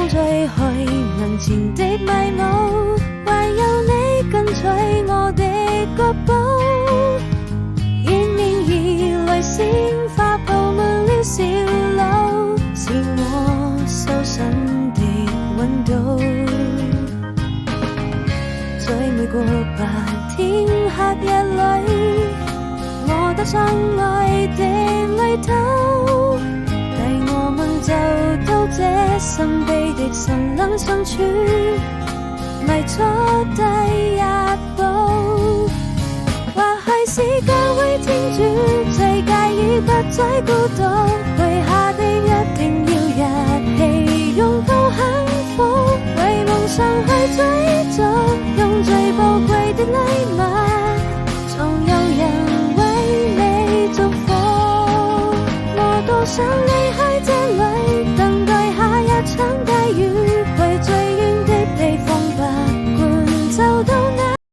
風吹去眼前的迷霧，唯有你跟隨我的腳步，迎面而來鮮花佈滿了小路，是我修身的溫度。在每個白天黑夜裏，我踏上愛的旅途，帶我們走到這神秘的森林深處，邁出第一步。或許是教會天主最介意不再孤獨，許下的一定要一起擁抱幸福，為夢想去追逐，用最寶貴的禮物，總有人為你祝福。我多想